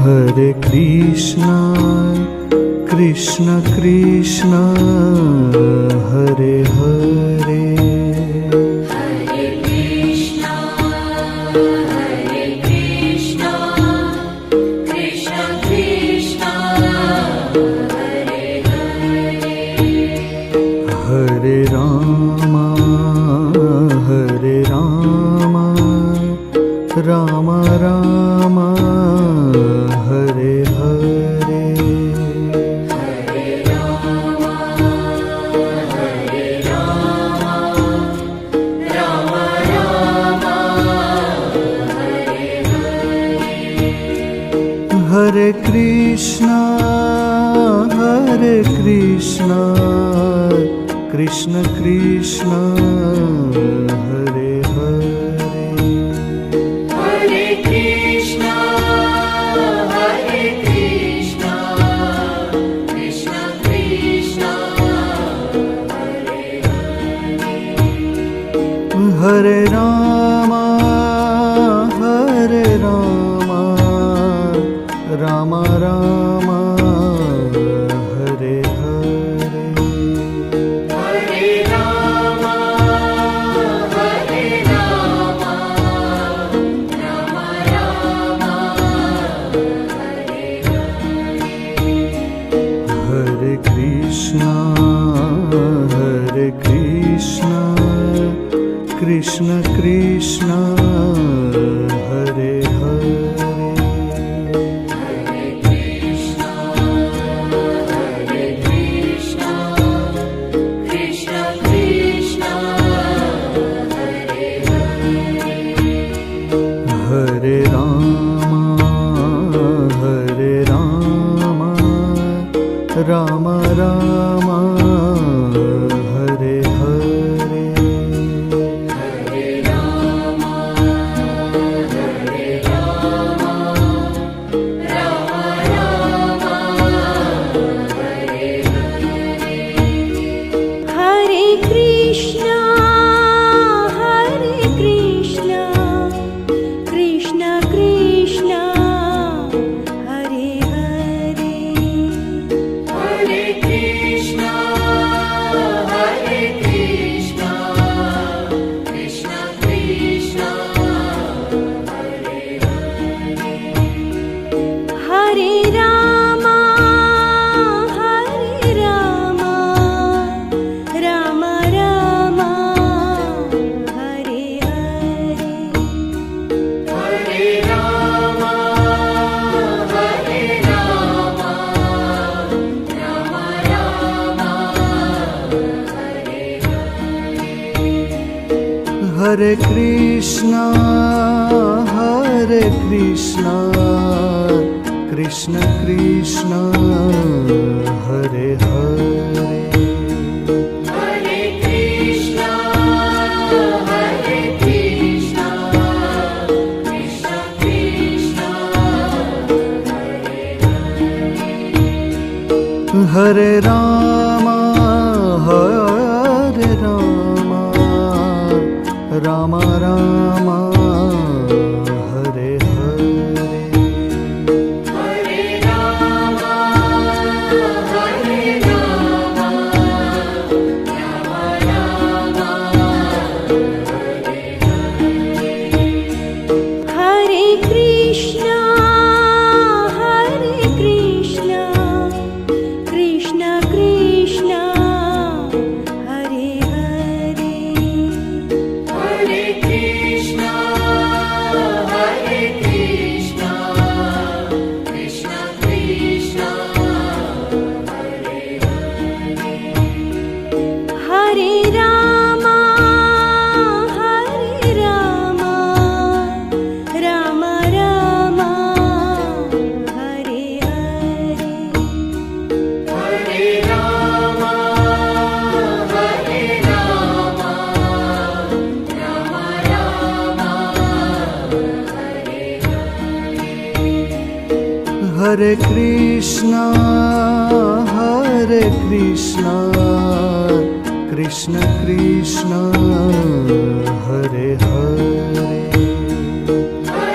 Hare Krishna, Krishna Krishna, Hare Hare. Hare Krishna, Krishna Krishna, Hare Hare. Hare Rama, Rama Rama, Hare Hare. Hare Rama, Rama Rama, Hare Hare. Hare Krishna, Krishna Krishna, Hare Hare. Hare Krishna, Krishna Krishna, Hare Hare. Hare Rama, Rama Rama, Hare Hare. Hare Rama, Rama Rama, Hare Hare. Hare Krishna, Krishna Krishna, Hare Hare. Hare Krishna, Krishna Krishna, Hare Hare. Hare Rama, Rama Rama, Hare Hare. Hare Rama, Rama Rama, Hare Hare. Hare Krishna, Krishna Krishna, Hare Hare. Hare Krishna, Krishna Krishna, Hare Hare. Hare Rama, Rama Rama, Hare Hare. Hare Rama, Rama Rama, Hare Hare. Hare Krishna, Krishna Krishna, Hare Hare. Hare Krishna, Krishna Krishna, Hare Hare. Hare Rama, Rama Rama, Hare Hare. Hare Rama, Rama Rama, Hare Hare. Hare Krishna, Krishna Krishna, Hare Hare. Hare Krishna, Krishna Krishna, Hare Hare. Hare Rama, Rama Rama, Hare Hare. Hare Rama, Rama Rama, Hare Hare. Hare Krishna, Krishna Krishna, Hare Hare. Hare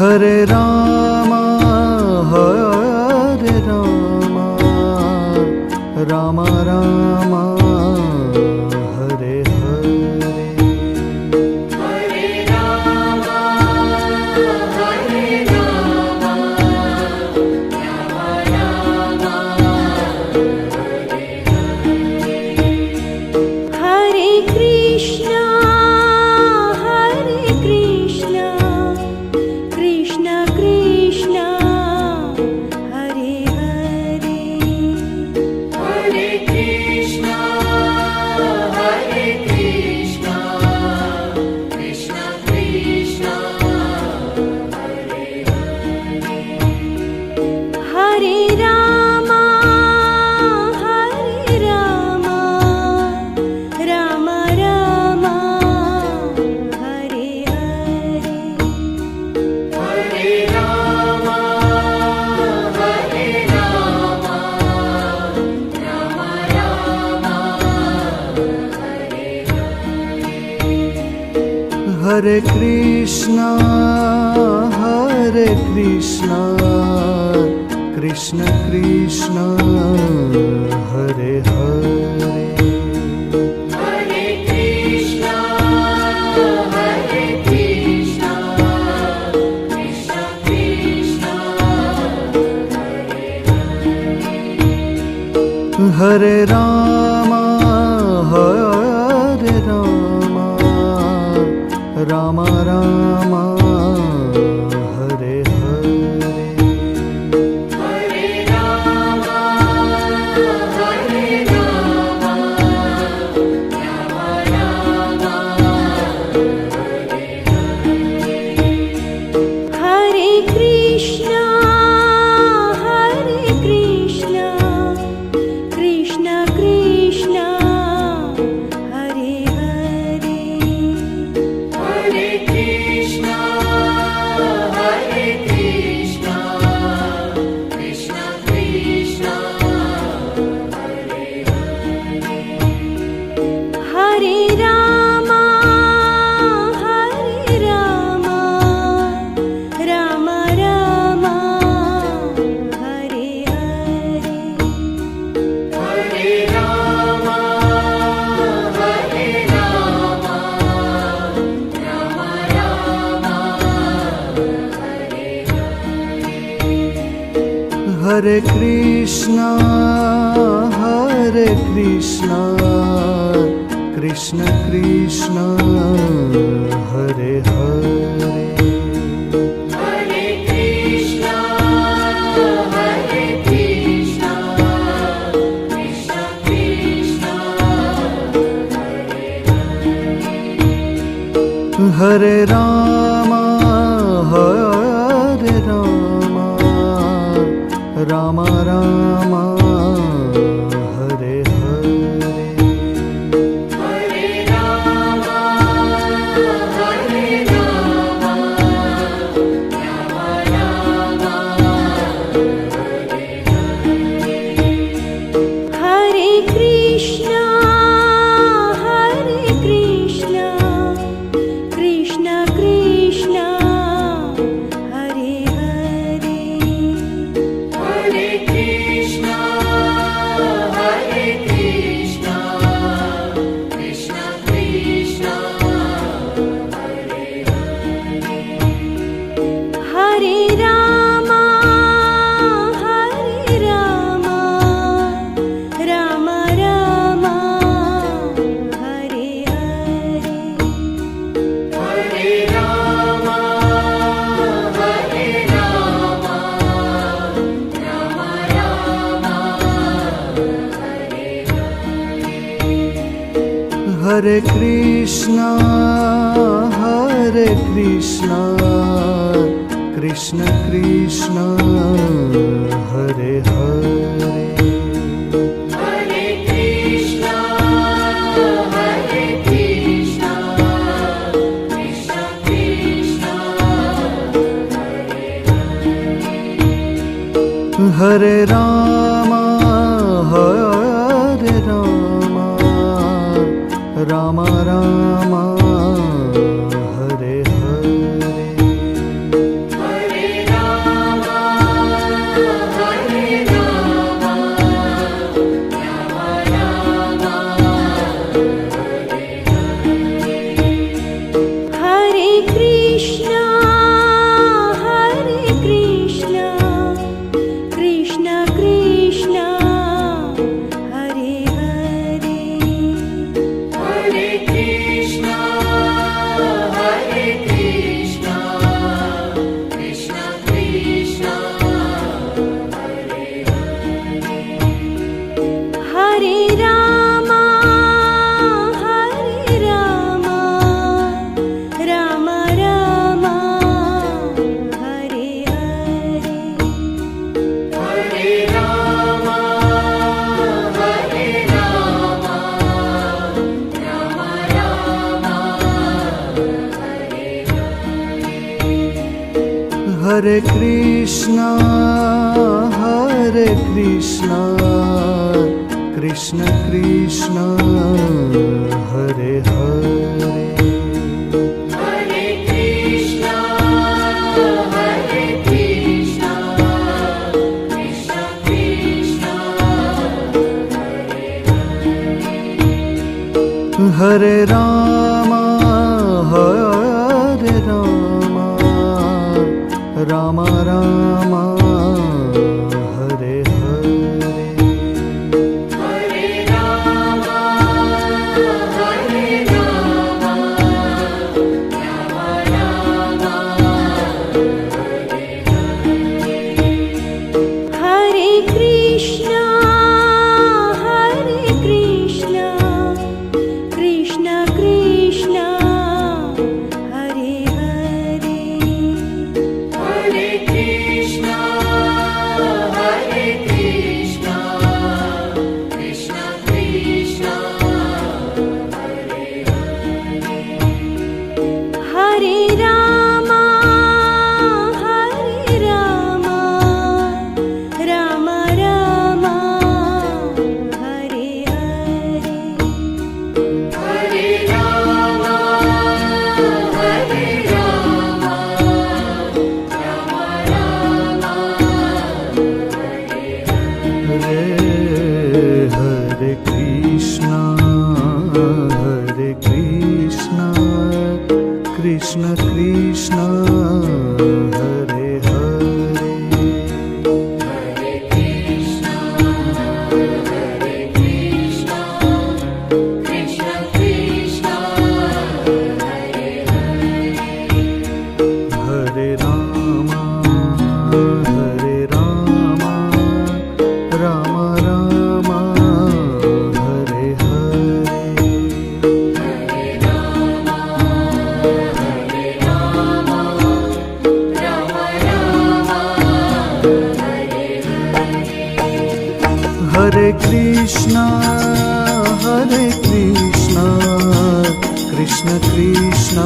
Hare Rama, Hare Rama, Rama Rama, Hare Hare. Hare Rama, Hare Rama, Rama Rama, Hare Krishna, Hare Krishna, Krishna Krishna, Hare Hare. Hare Krishna, Hare Krishna, Krishna Krishna, Hare Hare Rama, Hare Rama, Rama Rama, Hare Hare. Hare Rama, Hare Rama, Rama Rama, Hare Krishna, Hare Krishna, Krishna Krishna, Hare Hare. Hare Krishna, Hare Krishna, Krishna Krishna, Hare Rama, Hare Rama, Rama Rama, Hare Hare. Hare Rama, Hare Rama, Rama Rama, Hare Krishna, Hare Krishna, Krishna Krishna, Hare Hare. Hare Krishna, Hare Krishna, Krishna Krishna, Hare Rama, Hare Rama, Rama Rama, Hare Hare. Hare Rama, Hare Rama, Rama Rama, Hare Krishna, Hare Krishna, Krishna Krishna, Hare Hare. Hare Krishna, Hare Krishna, Krishna Krishna, Hare Rama, Hare Rama, Rama Rama, Hare Hare. Hare Rama, Hare Rama, Rama Rama, Hare Krishna, Hare Krishna, Krishna Krishna, Hare Hare. Hare Krishna, Hare Krishna, Krishna Krishna, Hare Rama, Hare Rama, Rama Rama, Hare Hare. Hare Rama, Hare Rama, Rama Rama, Hare Krishna, Hare Krishna, Krishna Krishna, Hare Hare. Hare Krishna, Hare Krishna, Krishna Krishna, Hare Rama, Hare Rama, Rama Rama, Hare Hare. Hare Hare Krishna, Hare Krishna, Krishna Krishna, Hare Hare. Hare Krishna, Hare Krishna, Krishna Krishna, Hare Rama, Hare Rama, Rama Rama, Hare Hare. Hare Rama, Hare Rama, Rama Rama, Hare Krishna, Hare Krishna, Krishna Krishna, Hare Hare. Hare Krishna, Hare Krishna, Krishna Krishna, Hare Rama, Hare Rama, Rama Rama, Hare Hare. Hare Rama, Hare Rama, Rama Rama, Hare Krishna, Hare Krishna, Krishna Krishna, Hare Hare. Hare Krishna, Hare Krishna, Krishna Krishna, Hare Hare Rama, Hare Rama, Rama Rama, Hare Hare. Hare Krishna, Hare Krishna, Krishna Krishna,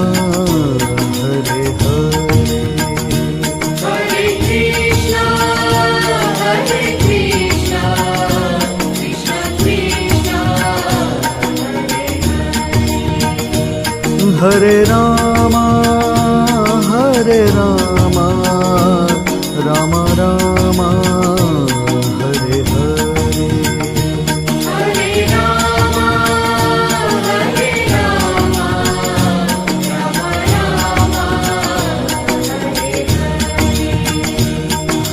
Hare Hare. Hare Krishna, Hare Krishna, Krishna Krishna, Hare Rama, Hare Rama, Rama Rama, Hare Hare. Hare Rama, Hare Rama, Rama Rama,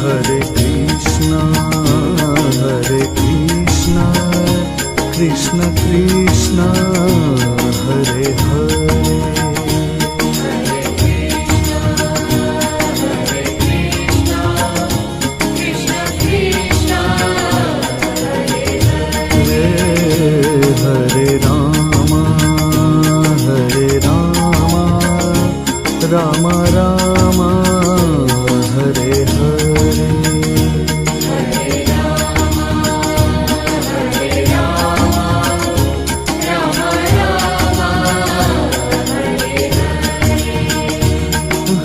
Hare Krishna, Hare Krishna, Krishna Krishna, Hare Hare. Krishna Krishna, Hare Rama, Hare Rama, Rama Rama, Hare Hare.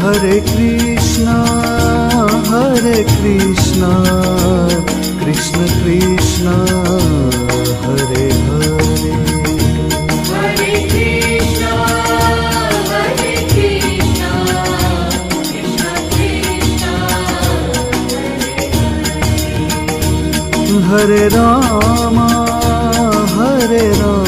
Hare Krishna, Hare Krishna, Krishna Krishna, Hare Hare. Hare Krishna, Hare Krishna, Krishna Krishna, Hare Rama, Hare Rama,